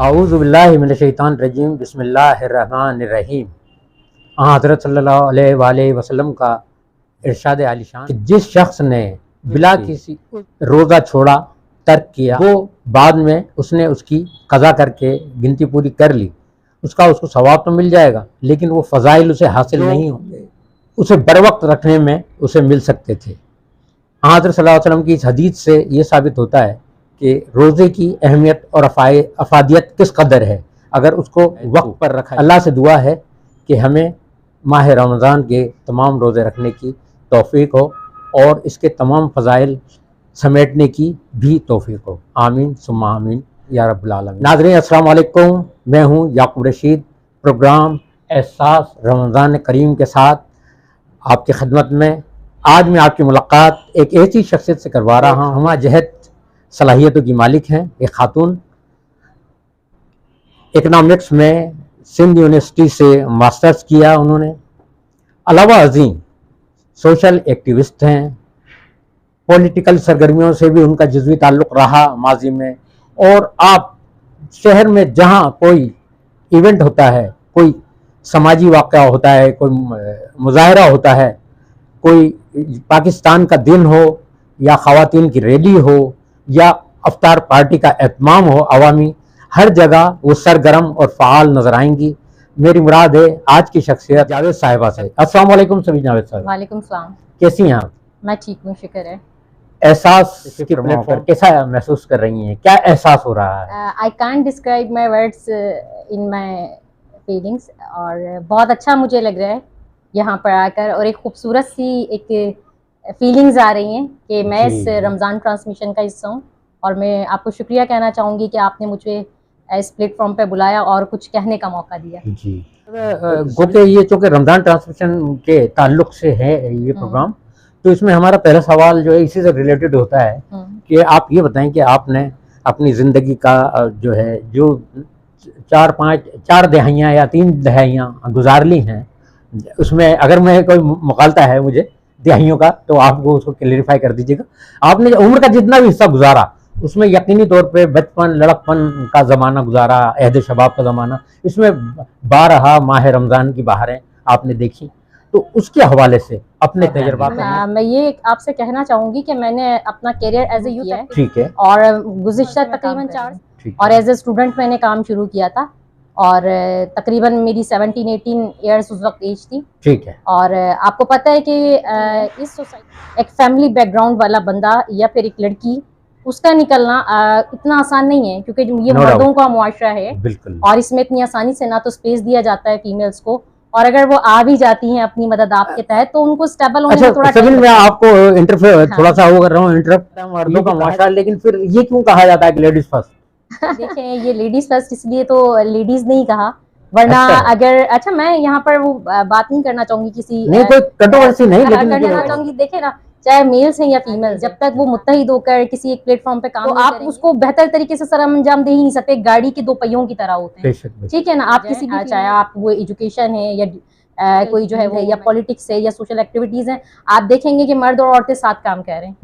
आऊज़ु बिल्लाहि मिनश शैतानिर रजीम बिस्मिल्लाहिर रहमानिर रहीम। हज़रत सल्लल्लाहु अलैहि वसल्लम का इरशाद आलिशान कि जिस शख्स ने बिला किसी रोज़ा छोड़ा, तर्क किया, वो बाद में उसने उसकी कज़ा करके गिनती पूरी कर ली, उसको सवाब तो मिल जाएगा, लेकिन वो फ़ज़ाइल उसे हासिल नहीं होंगे, उसे बर वक्त रखने में उसे मिल सकते थे। हज़रत सल्लल्लाहु अलैहि वसल्लम की इस हदीस से ये साबित होता है कि रोज़े की अहमियत और अफादियत किस कदर है अगर उसको वक्त पर रखा। अल्लाह से दुआ है कि हमें माह रमज़ान के तमाम रोज़े रखने की तौफ़ीक हो और इसके तमाम फ़ज़ाइल समेटने की भी तौफ़ीक हो। आमीन सुम्मा आमीन या रब्बुल आलमीन। नाज़रीन अस्सलाम वालेकुम, मैं हूँ याकूब रशीद, प्रोग्राम एहसास रमज़ान करीम के साथ आपकी खिदमत में। आज मैं आपकी मुलाकात एक ऐसी शख्सियत से करवा रहा हूँ, हम जहद सलाहियतों की मालिक हैं, एक खातून, इकनॉमिक्स में सिंध यूनिवर्सिटी से मास्टर्स किया उन्होंने। अलावा अजीम सोशल एक्टिविस्ट हैं, पॉलिटिकल सरगर्मियों से भी उनका जुज़वी ताल्लुक़ रहा माजी में। और आप शहर में जहाँ कोई इवेंट होता है, कोई समाजी वाक़या होता है, कोई मुज़ाहरा होता है, कोई पाकिस्तान का दिन हो या ख़वातीन की रैली हो या अफ्तार पार्टी का एहतमाम हो अवामी, हर जगह वो सरगर्म और फ़ाल नज़र आएंगी। मेरी मुराद है आज की शख्सियत जावेद साहिबा से। अस्सलाम वालेकुम सभी जावेद साहिबा। वालेकुम सलाम। कैसी हैं आप? मैं ठीक हूँ, शुक्र है। एहसास के प्लेटफॉर्म कैसा महसूस कर रही हैं, क्या एहसास हो रहा है? I can't describe my words in my feelings. और बहुत अच्छा मुझे लग रहा है यहाँ पर आकर, और एक खूबसूरत सी एक फीलिंग्स आ रही हैं कि मैं इस रमज़ान ट्रांसमिशन का हिस्सा हूँ। और मैं आपको शुक्रिया कहना चाहूँगी कि आपने मुझे इस प्लेटफॉर्म पे बुलाया और कुछ कहने का मौका दिया। जी, गोके ये चूँकि रमज़ान ट्रांसमिशन के ताल्लुक से है ये प्रोग्राम, तो इसमें हमारा पहला सवाल जो है इसी से रिलेटेड होता है कि आप ये बताएं कि आपने अपनी ज़िंदगी का जो है जो 4 दहाइयाँ या 3 दहाइयाँ गुजार ली हैं, उसमें अगर मैं कोई मुखालता है मुझे दहाइयों का तो आपको उसको क्लेरिफाई कर दीजिएगा। आपने उम्र का जितना भी हिस्सा गुजारा उसमें यकीनी तौर पे बचपन लड़कपन का ज़माना गुजारा, अहद शबाब का ज़माना, इसमें 12 माह रमज़ान की बहारें आपने देखी, तो उसके हवाले से अपने तजर्बा मैं ये आपसे कहना चाहूँगी कि मैंने अपना करियर एज ए यूथ है, ठीक है, और गुज़िश्ता तकरीबन 4 और एज ए स्टूडेंट मैंने काम शुरू किया था, और तकरीबन मेरी 17-18 ईयर्स उस वक्त एज थी, ठीक है। और आपको पता है कि इस सोसाइटी एक फैमिली बैकग्राउंड वाला बंदा या फिर एक लड़की, उसका निकलना इतना आसान नहीं है, क्योंकि ये मर्दों का मुआशरा है और इसमें इतनी आसानी से ना तो स्पेस दिया जाता है फीमेल्स को, और अगर वो आ भी जाती हैं अपनी मदद आपके तहत तो उनको स्टेबल होने में थोड़ा टाइम। मैं आपको इंटरफेयर थोड़ा सा वो कर रहा हूँ, मर्दों का मुआशरा, लेकिन फिर ये क्यों कहा जाता है कि लेडीज फर्स्ट? देखें, ये लेडीज फर्स्ट इसलिए तो लेडीज नहीं कहा, वरना अगर मैं यहाँ पर वो बात नहीं करना चाहूंगी किसी, नहीं कोई कंट्रोवर्सी नहीं, लेकिन करना चाहूंगी। देखे ना, चाहे मेल्स हैं या फीमेल्स, जब तक वो मुत्तहिद होकर किसी एक प्लेटफॉर्म पे काम, तो आप उसको बेहतर तरीके से सर अंजाम दे ही नहीं सकते। गाड़ी के 2 पहियों की तरह होते हैं, ठीक है ना। आप किसी भी, चाहे आप वो एजुकेशन है या कोई जो है वो या पॉलिटिक्स है या सोशल एक्टिविटीज हैं, आप देखेंगे कि मर्द और औरतें साथ काम कर रहे हैं,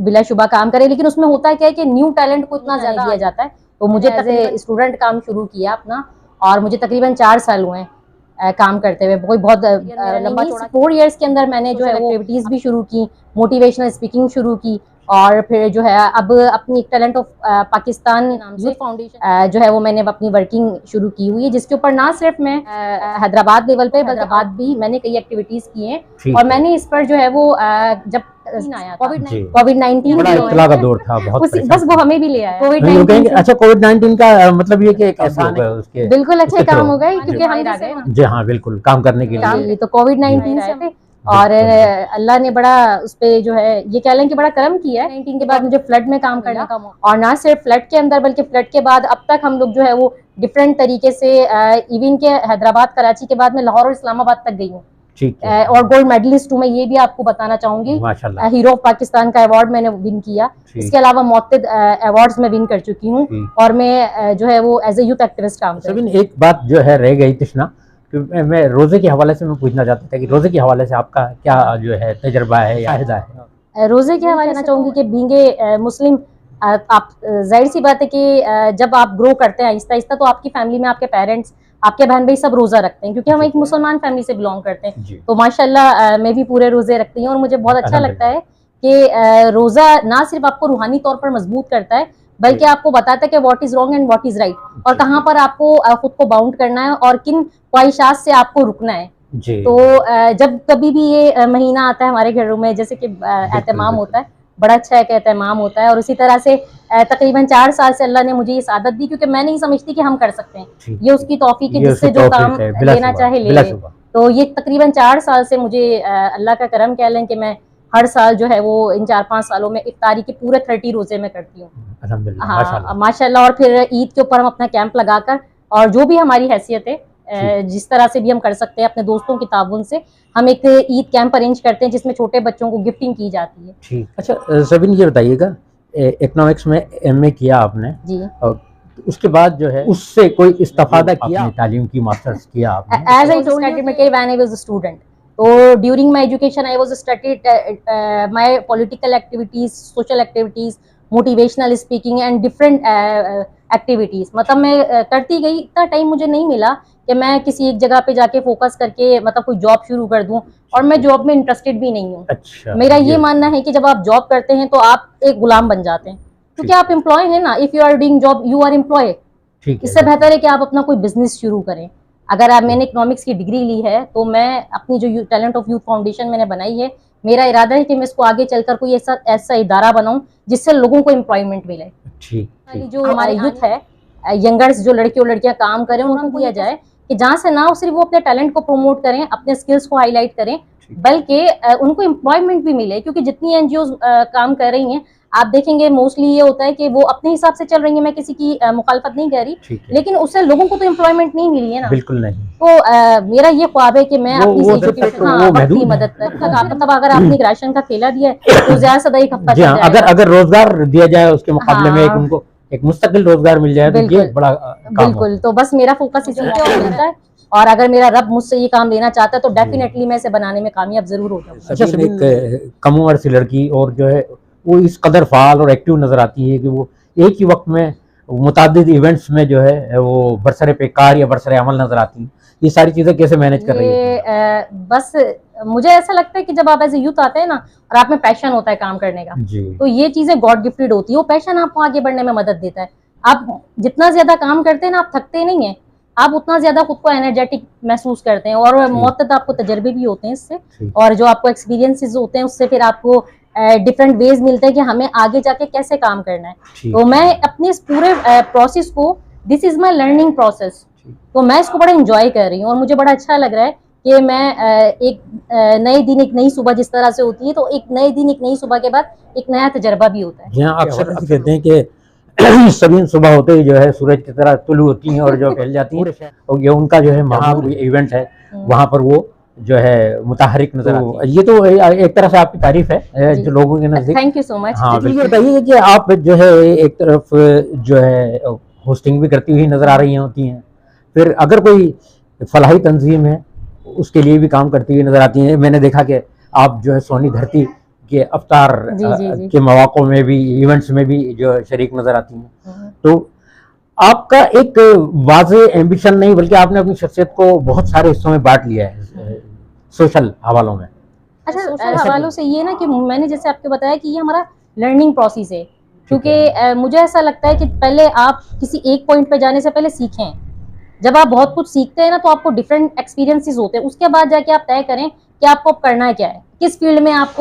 बिलाशुबा काम करें। लेकिन उसमें होता है क्या है कि न्यू टैलेंट को इतना ज्यादा दिया जाता है। तो मुझे एज ए स्टूडेंट काम शुरू किया अपना, और मुझे तकरीबन 4 साल हुए काम करते हुए। कोई बहुत लंबा चौड़ा 4 इयर्स के अंदर मैंने जो है वो एक्टिविटीज भी शुरू की, मोटिवेशनल स्पीकिंग शुरू की, और फिर जो है अब अपनी talent of Pakistan youth foundation जो है वो मैंने अपनी वर्किंग शुरू की हुई है, जिसके ऊपर ना सिर्फ मैं हैदराबाद लेवल पे, हैदराबाद भी मैंने कई एक्टिविटीज की हैं। और मैंने इस पर जो है वो जब कोविड-19 का दौर था, बस वो हमें भी ले आया कोविड-19। अच्छा, कोविड-19 का मतलब ये कि एक एहसान है उसके, बिल्कुल अच्छे काम हो गए, क्योंकि हम जी हाँ बिल्कुल काम करने के लिए तो कोविड-19 से थे, और अल्लाह ने बड़ा उस पे जो है ये कह लें कि बड़ा करम किया है। 19 के बाद मुझे फ्लड में काम करने का मौका, और ना सिर्फ फ्लड के अंदर बल्कि फ्लड के बाद अब तक हम लोग जो है वो डिफरेंट तरीके से, इवन के हैदराबाद कराची के बाद में लाहौर और इस्लामाबाद तक गई हूँ, और गोल्ड मेडलिस्ट हूँ मैं। ये भी आपको बताना चाहूंगी, हीरो ऑफ पाकिस्तान का अवार्ड मैंने विन किया। इसके अलावा मुतअद्दिद अवार्ड्स में विन कर चुकी हूँ, और मैं जो है वो एज ए यूथ एक्टिविस्ट काम कर रही हूँ। एक बात जो है रह गई तृष्णा, मैं रोजे के हवाले से मैं पूछना चाहता था कि रोजे के हवाले से आपका क्या जो है तजर्बा है या फायदा है? रोजे के हवाले से कहना चाहूंगी कि बीइंग ए मुस्लिम आप जाहिर सी बात है कि जब आप ग्रो करते हैं आहिस्ता आहिस्ता, तो आपकी फैमिली में आपके पेरेंट्स, आपके बहन भाई सब रोजा रखते हैं, क्योंकि हम एक मुसलमान फैमिली से बिलोंग करते हैं। तो माशाल्लाह मैं भी पूरे रोजे रखती हूँ, और मुझे बहुत अच्छा लगता है कि रोजा ना सिर्फ आपको रूहानी तौर पर मजबूत करता है, बल्कि आपको बताता है कि what is wrong and what is right, और कहाँ पर आपको खुद को बाउंड करना है और किन ख्वाहिशात से आपको रुकना है। तो जब कभी भी ये महीना आता है हमारे घरों में, जैसे कि एहतमाम होता है, बड़ा अच्छा एक एहतमाम होता है, और उसी तरह से तकरीबन 4 साल से अल्लाह ने मुझे ये आदत दी, क्योंकि मैं नहीं समझती कि हम कर सकते हैं, ये उसकी तौफीक है, जिससे जो काम लेना चाहे ले ले। तो ये तकरीबन 4 साल से मुझे अल्लाह का करम कह लें कि मैं हर साल जो है वो इन 4-5 सालों में इफ्तारी के पूरे 30 रोजे में करती हूँ। हाँ माशाल्लाह। और फिर ईद के ऊपर हम अपना कैंप लगाकर, और जो भी हमारी हैसियत है, जिस तरह से भी हम कर सकते हैं अपने दोस्तों की ताबून से, हम एक ईद कैंप अरेंज करते हैं जिसमें छोटे बच्चों को गिफ्टिंग की जाती है। ठीक। अच्छा सबिन, ये बताइएगा, इकोनॉमिक्स में एमए किया आपने जी, और उसके बाद जो है उससे कोई इस्तेफादा किया, तालीम की, मास्टर्स किया आपने? As I told you when I was a student, तो during my education I was studied my political activities, social activities, motivational speaking and different activities. मतलब मैं करती गई, इतना टाइम मुझे नहीं मिला कि मैं किसी एक जगह पे जाके फोकस करके मतलब कोई जॉब शुरू कर दूं, और मैं जॉब में इंटरेस्टेड भी नहीं हूँ। अच्छा, मेरा ये मानना है कि जब आप जॉब करते हैं तो आप एक गुलाम बन जाते हैं, क्योंकि आप एम्प्लॉय हैं ना। If you are doing job you are employ. इससे बेहतर है कि आप अपना कोई बिजनेस शुरू करें। अगर आप, मैंने इकोनॉमिक्स की डिग्री ली है, तो मैं अपनी जो टैलेंट ऑफ यूथ फाउंडेशन मैंने बनाई है, मेरा इरादा है कि मैं इसको आगे चलकर कोई ऐसा इदारा बनाऊं जिससे लोगों को एम्प्लॉयमेंट मिले। जो हमारे यूथ है, यंगर्स, जो लड़के और लड़कियां काम करें, उनको दिया जाए कि जहाँ से ना सिर्फ वो अपने टैलेंट को प्रमोट करें, अपने स्किल्स को हाईलाइट करें, बल्कि उनको एम्प्लॉयमेंट भी मिले। क्योंकि जितनी एनजीओ काम कर रही हैं, आप देखेंगे मोस्टली ये होता है कि वो अपने हिसाब से चल रही है। मैं किसी की मुखालफत नहीं कर रही, लेकिन उससे लोगों को तो एम्प्लॉयमेंट नहीं मिली है ना। बिल्कुल नहीं। तो मेरा ये ख्वाब है कि मैं अपनी मदद कर, मतलब अगर आपने राशन का ठेला दिया है तो ज्यादा से एक हफ्ता, अगर रोजगार दिया जाए उसके मुकाबले में उनको एक मुस्तकिल रोजगार मिल जाए, तो ये बड़ा बिल्कुल। तो बस मेरा फोकस इसी पे होता है, और अगर मेरा रब मुझसे ये काम लेना चाहता है तो डेफिनेटली मैं इसे बनाने में कामयाब जरूर हो जाऊंगा। अच्छा, एक कम उम्र से लड़की और जो है वो इस कदर फाल और एक्टिव नजर आती है कि वो एक ही वक्त में मुतादिद इवेंट्स में जो है वो बरसरे पेकार या बरसरे अमल नजर आती है। ये सारी चीजें कैसे मैनेज कर रही है? बस मुझे ऐसा लगता है कि जब आप एज ए यूथ आते हैं ना, और आप में पैशन होता है काम करने का, तो ये चीजें गॉड गिफ्टेड होती है। वो पैशन आपको आगे बढ़ने में मदद देता है। आप जितना ज्यादा काम करते हैं ना, आप थकते नहीं है, आप उतना ज्यादा खुद को एनर्जेटिक महसूस करते हैं, और मुतअद्दिद आपको तजर्बे भी होते हैं इससे, और जो आपको एक्सपीरियंसेस होते हैं उससे फिर आपको डिफरेंट वेज मिलते हैं कि हमें आगे जाके कैसे काम करना है। तो मैं अपने इस पूरे प्रोसेस को, this is my learning process, तो मैं इसको बड़ा इंजॉय कर रही हूँ, और मुझे बड़ा अच्छा लग रहा है कि मैं एक नए दिन, एक नई सुबह जिस तरह से होती है, तो एक नए दिन, एक नई सुबह के बाद एक नया तजर्बा भी होता है। यहाँ अक्सर कहते हैं कि सभी सुबह होते ही जो है सूरज की तरह तुलू होती हैं और जो फैल जाती हैं, और ये उनका जो है महान इवेंट है, वहाँ पर वो जो है मुताहरिक नजर आती है। ये तो एक तरह से आपकी तारीफ है जो लोगों के नजदीक। Thank you so much. हाँ, ये बताइए कि आप जो है एक तरफ जो है होस्टिंग भी करती हुई नजर आ रही होती हैं, फिर अगर कोई फलाही तंजीम है उसके लिए भी काम करती हुई नजर आती हैं। मैंने देखा कि आप जो है सोनी धरती के अवतार के मौक़ों में भी, इवेंट्स में भी जो शरीक नजर आती हैं। तो आपका एक वाज़े एम्बिशन नहीं, बल्कि आपने अपनी शख्सियत को बहुत सारे हिस्सों में बांट लिया है सोशल हवालों में। अच्छा, सोशल हवालों से ये ना कि मैंने जैसे आपको बताया कि ये हमारा लर्निंग प्रोसेस है, क्योंकि मुझे ऐसा लगता है कि पहले आप किसी एक पॉइंट पे जाने से पहले सीखें। जब आप बहुत कुछ सीखते हैं ना, तो आपको डिफरेंट एक्सपीरियंसेस होते हैं, उसके बाद जाके आप तय करें कि आपको करना है क्या है, किस फील्ड में आप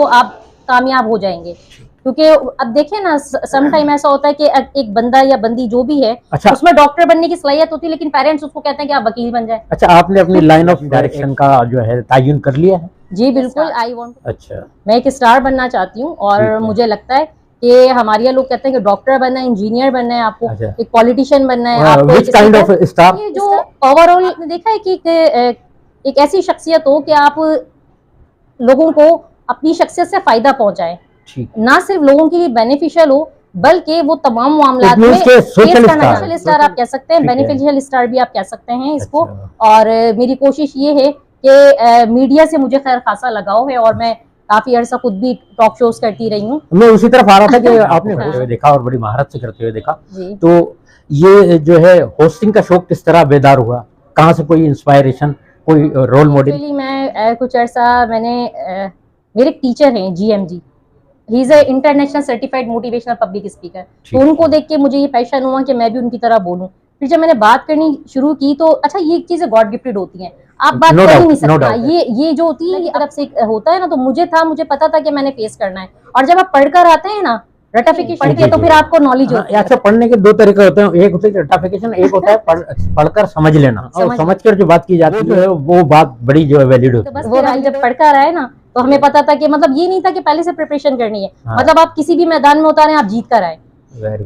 कामयाब हो जाएंगे। क्योंकि अब देखें ना, सम टाइम ऐसा होता है कि एक बंदा या बंदी जो भी है, अच्छा, उसमें डॉक्टर बनने की सलाहियत होती है, लेकिन पेरेंट्स उसको कहते हैं कि आप वकील बन जाए। अच्छा, आपने अपनी लाइन ऑफ डायरेक्शन का जो है तायुन कर लिया है? जी बिल्कुल। आई वांट, अच्छा, मैं एक स्टार बनना चाहती हूँ, और मुझे लगता है कि हमारे यहाँ लोग कहते हैं कि डॉक्टर बनना है, इंजीनियर बनना है, आपको एक पॉलिटिशियन बनना है, आपको which kind of star? जो ओवरऑल आपने देखा है कि एक ऐसी शख्सियत हो कि आप लोगों को अपनी शख्सियत से फायदा पहुंचाए, ना सिर्फ लोगों के लिए बेनिफिशियल हो, बल्कि वो तमाम मामलात में सोशल स्टार आप कह सकते हैं, बेनिफिशियल स्टार भी आप कह सकते हैं इसको। और मेरी कोशिश ये है कि मीडिया से मुझे खैर खासा लगाव है, और मैं काफी अरसा खुद भी टॉक शोज करती रही हूँ। मैं उसी तरफ आ रहा था कि आपने होते हुए देखा और बड़ी महारत से करते हुए देखा, जी। तो ये जो है होस्टिंग का शौक किस तरह बेदार हुआ, कहाँ से कोई इंस्पायरेशन, कोई रोल मॉडल? एक्चुअली मैं कुछ अर्सा मैंने मेरे एक टीचर हैं GMG, he is a international certified motivational public speaker, तो उनको देख के मुझे ये पैशन हुआ कि मैं भी उनकी तरह बोलूं। फिर जब मैंने बात करनी शुरू की तो अच्छा ये चीजें गॉड गिफ्टेड होती हैं, आप बात कर ही नहीं सकते। ये जो होती है ये तरफ से होता है ना, तो मुझे पता था कि मैंने फेस करना है। और जब आप पढ़कर आते हैं ना रटाफिकेशन पढ़ते हैं तो फिर आपको नॉलेज होती है। अच्छा, पढ़ने के दो तरीके होते हैं, एक होता है रटाफिकेशन, एक होता है पढ़कर समझ लेना, और समझकर जो बात की जाती है वो बात बड़ी जो है वैलिड होती है। तो बस वो हम जब पढ़कर आए ना तो हमें पता था कि मतलब ये नहीं था कि पहले से प्रिपरेशन करनी है, मतलब आप किसी भी मैदान में उतारे आप जीत कर आए।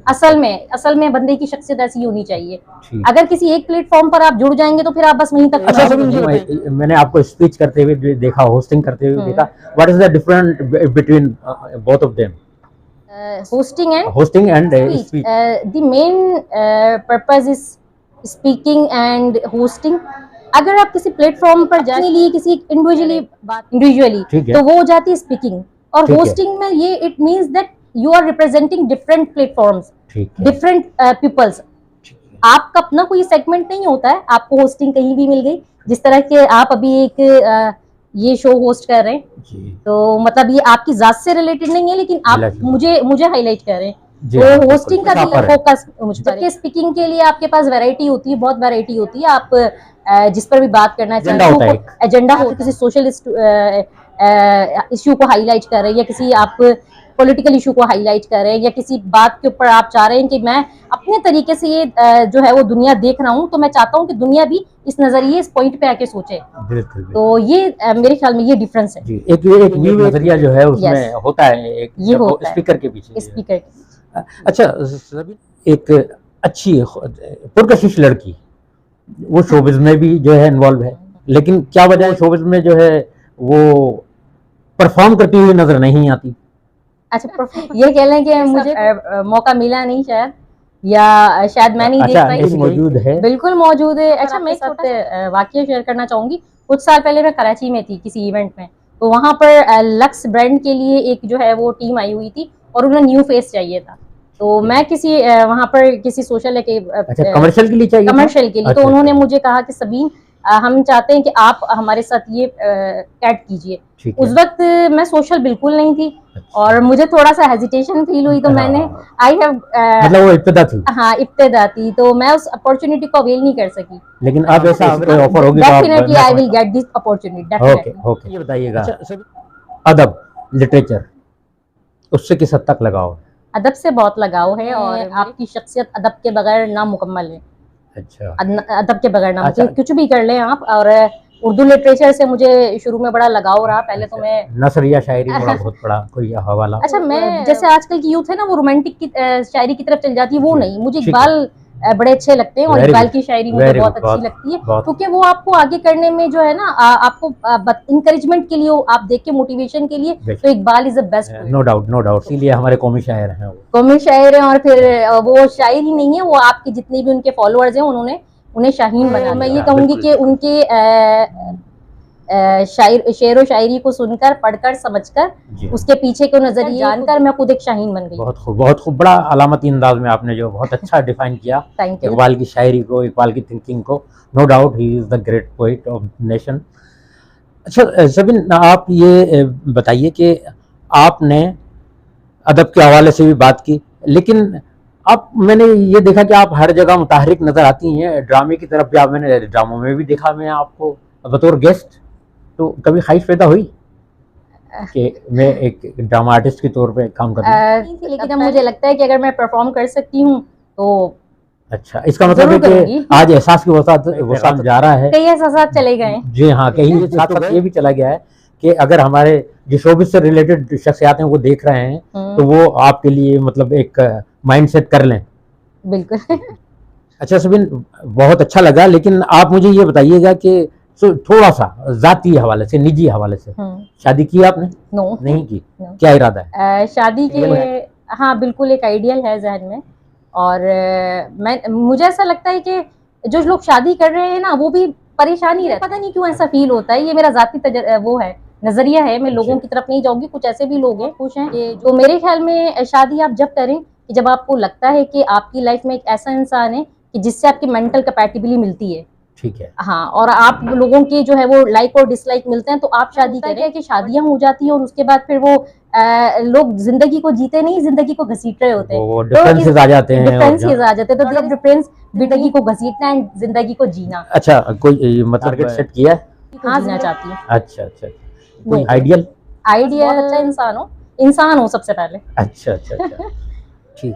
असल में बंदे की शख्सियत ऐसी होनी चाहिए। अगर किसी एक प्लेटफॉर्म पर आप जुड़ जाएंगे तो फिर आप बस वहीं तक। अच्छा, मैंने आपको स्पीच करते हुए देखा, होस्टिंग करते हुए देखा, what is the difference between both of them? hosting and speech. The main purpose is speaking and hosting. अगर आप किसी प्लेटफॉर्म पर जाने लिए किसी इंडिविजुअली तो वो हो जाती है स्पीकिंग, और होस्टिंग में ये it means that you are representing different platforms, different peoples. आपका अपना कोई सेगमेंट नहीं होता है, आपको होस्टिंग कहीं भी मिल गई। जिस तरह के आप अभी एक ये शो होस्ट कर रहे हैं, तो मतलब ये आपकी जात से रिलेटेड नहीं है, लेकिन आप मुझे हाईलाइट कर रहे हैं, तो होस्टिंग का भी फोकस मुझ पर। जबकि स्पीकिंग के लिए आपके पास वैरायटी होती है, बहुत वैरायटी होती है, आप जिस पर भी बात करना चाहते हैं, एजेंडा हो, किसी सोशल इश्यू को हाईलाइट कर रहे हैं, या किसी आप पॉलिटिकल इशू को हाईलाइट कर रहे हैं, या किसी बात के ऊपर आप चाह रहे हैं कि मैं अपने तरीके से ये जो है वो दुनिया देख रहा हूँ, तो मैं चाहता हूँ कि दुनिया भी इस नजरिए इस पॉइंट पे आके सोचे। तो ये मेरे ख्याल में ये डिफरेंस है। एक न्यू नजरिया जो है उसमें होता है, एक स्पीकर के पीछे स्पीकर। अच्छा, एक अच्छी पुरकशिश लड़की वो शोबिज में भी जो है इन्वॉल्व है, लेकिन क्या वजह है शोबिज में जो है वो परफॉर्म करती हुई नजर नहीं आती? अच्छा, ये कह लें कि मुझे मौका मिला नहीं शायद, या शायद मैं नहीं देख पाई। मौजूद है, बिल्कुल मौजूद है। अच्छा, मैं एक छोटा वाकया शेयर करना चाहूंगी। कुछ साल पहले मैं कराची में थी किसी इवेंट में, तो वहां पर लक्स ब्रांड के लिए एक जो है वो टीम आई हुई थी और उन्हें न्यू फेस चाहिए था। तो मैं किसी वहां पर किसी सोशल कमर्शियल के लिए चाहिए, कमर्शियल के लिए। तो उन्होंने मुझे कहा कि सबीन हम चाहते हैं कि आप हमारे साथ ये कैट कीजिए। उस वक्त मैं सोशल बिल्कुल नहीं थी और मुझे थोड़ा सा हेजिटेशन फील हुई, तो मैंने मतलब वो इब्तिदा थी। हाँ, इब्तिदा थी, तो मैं उस अपॉर्चुनिटी को अवेल नहीं कर सकी। लेकिन अब ऐसा ऑफर होगी, definitely I will get this opportunity. Okay, ये बताइएगा अदब लिटरेचर उससे किस हद तक लगाव? अदब से बहुत लगाव है, और आपकी शख्सियत अदब के बगैर नामुकम्मल है। अच्छा, अदब के बगैर ना, कुछ भी कर लें आप। और उर्दू लिटरेचर से मुझे शुरू में बड़ा लगाव रहा। पहले तो मैं नसर या शायरी बहुत बड़ा कोई हवाला। अच्छा, मैं जैसे आजकल की यूथ है ना, वो रोमांटिक की शायरी की तरफ चल जाती है, वो नहीं। मुझे इकबाल बड़े अच्छे लगते हैं, और इकबाल की शायरी मुझे बहुत अच्छी लगती है, क्योंकि वो आपको आगे करने में जो है ना, आपको इंकरेजमेंट के लिए, आप देख के मोटिवेशन के लिए, तो Iqbal is the best. No doubt, इसीलिए हमारे कौमी शायर हैं, कौमी शायर हैं। और फिर वो शायर ही नहीं है, वो आपके जितने भी उनके फॉलोअर्स हैं उन्हें शाहीन बना। मैं ये कहूंगी कि उनके शेर व शायरी को सुनकर, पढ़कर, समझकर, उसके पीछे को नजरिए जानकर मैं खुद एक शाहीन बन गई। बहुत खूब, बड़ा अलामती अंदाज में आपने जो बहुत अच्छा डिफाइन किया इकबाल की शायरी को, इकबाल की थिंकिंग को। No doubt he is the great poet of nation. अच्छा सबीन, आप ये बताइए कि आपने अदब के हवाले से भी बात की, लेकिन अब मैंने ये देखा कि आप हर जगह मुताहरिक नजर आती हैं, ड्रामे की तरफ भी आप, मैंने ड्रामों में भी देखा मैं आपको बतौर गेस्ट। तो कभी ख्वाहिश पैदा हुई कि मैं एक ड्रामा आर्टिस्ट के तौर पे काम करूं? लेकिन अब मुझे लगता है कि अगर मैं परफॉर्म कर सकती हूँ तो अच्छा, इसका मतलब है कि आज एहसास की वसात जा रहा है, कई एहसास चले गए। जी हाँ, कहीं साथ साथ ये भी चला गया है कि अगर हमारे जो शोबिस से रिलेटेड शख्सियात हैं वो देख रहे हैं, तो वो आपके लिए मतलब एक माइंड सेट कर लें। बिल्कुल। अच्छा सबीन, बहुत अच्छा लगा, लेकिन आप मुझे ये बताइएगा कि थोड़ा सा जाती हवाले से, निजी हवाले से, शादी की आपने? नहीं की। क्या इरादा है शादी के? हाँ बिल्कुल, एक आइडियल है जहन में। और मुझे ऐसा लगता है कि जो लोग शादी कर रहे हैं ना, वो भी परेशानी रहता है। पता नहीं क्यों ऐसा फील होता है, ये मेरा जाती वो है, नजरिया है, मैं लोगों की तरफ नहीं जाऊंगी, कुछ ऐसे भी लोग हैं खुश हैं ये जो मेरे ख्याल में शादी आप जब करें कि जब आपको लगता है कि आपकी लाइफ में एक ऐसा इंसान है कि जिससे आपकी मेंटल कैपेबिलिटी मिलती है, ठीक है, हाँ, और आप लोगों के जो है वो लाइक और डिसलाइक मिलते हैं, तो आप शादी करें कि शादियां हो जाती हैं और उसके बाद फिर वो लोग जिंदगी को जीते नहीं, जिंदगी को घसीट रहे होते हैं, वो डिफरेंसेस आ जाते हैं, डिफरेंसेस आ जाते हैं, तो देयर डिफरेंस जिंदगी को घसीटना एंड जिंदगी को जीना। अच्छा, कोई मतलब टारगेट सेट किया है? हाँ, जीना चाहती हूँ। अच्छा अच्छा, कोई आइडियल? आइडियल अच्छा इंसान हो सबसे पहले। अच्छा अच्छा अच्छा, ठीक।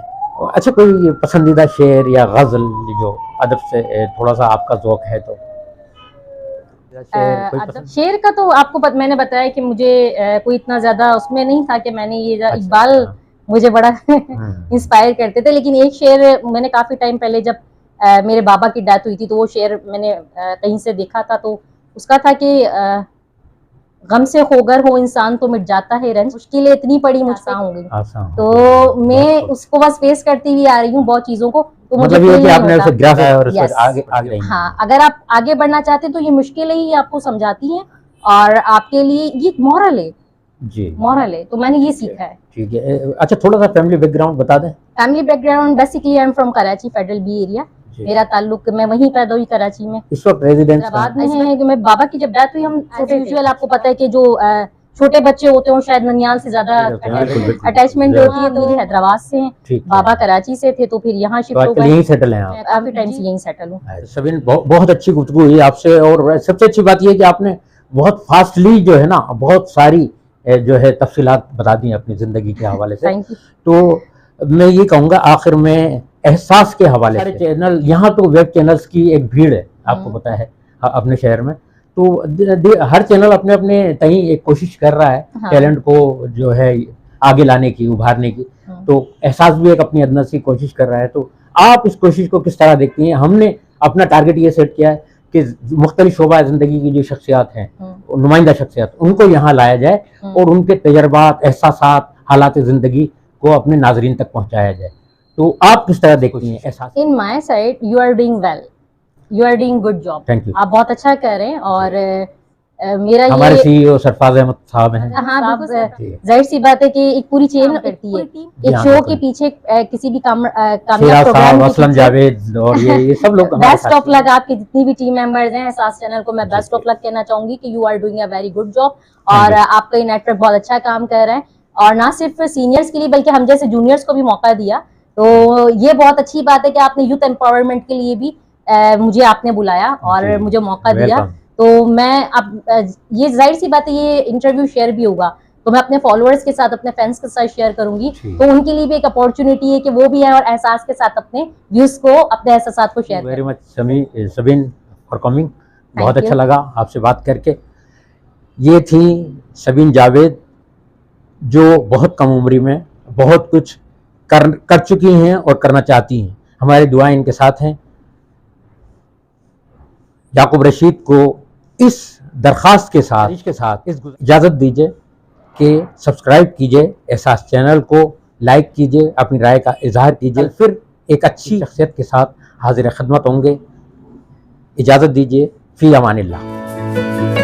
अच्छा, कोई पसंदीदा शेर या गजल जो अदब से थोड़ा सा आपका ज़ौक है तो? शेर का तो आपको मैंने बताया कि मुझे कोई इतना ज्यादा उसमें नहीं था कि मैंने ये इकबाल मुझे बड़ा इंस्पायर करते थे, लेकिन एक शेर मैंने काफी टाइम पहले जब मेरे बाबा की डेथ हुई थी तो वो शेर मैंने कहीं से देखा था, तो उसका था कि गम से होगर हो इंसान तो मिट जाता है रंज, मुश्किलें इतनी पड़ी मुझसे हो गई, तो मैं उसको बस फेस करती हुई आ रही हूँ बहुत चीजों को, तो मुझे मतलब ये कि आपने उसे ग्रास है और उसे आगे हाँ, अगर आप आगे बढ़ना चाहते हैं तो ये मुश्किलें ही आपको समझाती हैं और आपके लिए ये मॉरल है जी, मॉरल है, तो मैंने ये सीखा है। ठीक है। अच्छा, थोड़ा सा फैमिली बैकग्राउंड बता दें। Family background basically I am from Karachi, federal B area, मेरा ताल्लुक, मैं वहीं पैदा हुई कराची में, इस वक्त रेजिडेंस हैदराबाद में है। कि मैं बाबा की जब डेथ हुई, हम छोटे यूजुअल आपको पता है कि जो छोटे बच्चे होते हैं शायद ननियाल से ज्यादा अटैचमेंट होती है, तो मेरी हैदराबाद से हैं, बाबा कराची से थे, तो फिर यहाँ शिफ्ट हो गए, यहीं सेटल हैं आप? काफी टाइम से यहीं सेटल हूँ। सबीन, बहुत अच्छी गुफ्तगू हुई आपसे, और सबसे अच्छी बात यह है कि आपने बहुत फास्टली जो है ना बहुत सारी जो है तफसीलात बता दी अपनी ज़िंदगी के हवाले से। तो मैं ये कहूँगा आखिर में एहसास के हवाले से, चैनल यहाँ तो वेब चैनल्स की एक भीड़ है, आपको पता है अपने शहर में, तो हर चैनल अपने अपने तहीं एक कोशिश कर रहा है टैलेंट को जो है आगे लाने की, उभारने की, तो एहसास भी एक अपनी अदना सी कोशिश कर रहा है। तो आप इस कोशिश को किस तरह देखती हैं? हमने अपना टारगेट ये सेट किया है कि मुख्तलिफ शोबा ज़िंदगी की जो शख्सियात हैं, नुमाइंदा शख्सियात, उनको यहाँ लाया जाए और उनके तजर्बात, एहसासात, हालात ज़िंदगी को अपने नाजरीन तक पहुँचाया जाए। तो आप किस तरह देखती हैं एहसास? In my side you are doing well, you are doing good job, thank you, आप बहुत अच्छा कर रहे हैं। और मेरा हमारे सीईओ सरफराज अहमद साहब हैं। हाँ, जाहिर सी बात है कि एक पूरी चेन करती है, एक शो के पीछे किसी भी कामयाब प्रोग्राम, असलम जावेद और ये सब लोग बेस्ट ऑफ लक, आपके जितनी भी टीम मेंबर्स हैं एहसास चैनल को मैं बेस्ट ऑफ लक कहना चाहूंगी कि you are doing a very good job, और आपका ये नेटवर्क बहुत अच्छा काम कर रहा है, और ना सिर्फ सीनियर्स के लिए बल्कि हम जैसे जूनियर्स को भी मौका दिया, तो ये बहुत अच्छी बात है कि आपने यूथ एम्पावरमेंट के लिए भी मुझे आपने बुलाया और मुझे मौका दिया। तो मैं अब ये जाहिर सी बात है ये इंटरव्यू शेयर भी होगा, तो मैं अपने फॉलोअर्स के साथ, अपने फैंस के साथ शेयर करूंगी, तो उनके लिए भी एक अपॉर्चुनिटी है कि वो भी है और एहसास के साथ अपने व्यूज को, अपने एहसास को शेयर करें। Very much Sabeen for coming, बहुत अच्छा लगा आपसे बात करके। ये थी सबीन जावेद जो बहुत कम उम्र में बहुत कुछ कर चुकी हैं और करना चाहती हैं। हमारी दुआएं इनके साथ हैं। याकूब रशीद को इस दरख्वास्त के साथ इजाज़त दीजिए कि सब्सक्राइब कीजिए एहसास चैनल को, लाइक कीजिए, अपनी राय का इजहार कीजिए, फिर एक अच्छी शख्सियत के साथ हाजिर खिदमत होंगे। इजाज़त दीजिए, फ़ी अमानिल्लाह।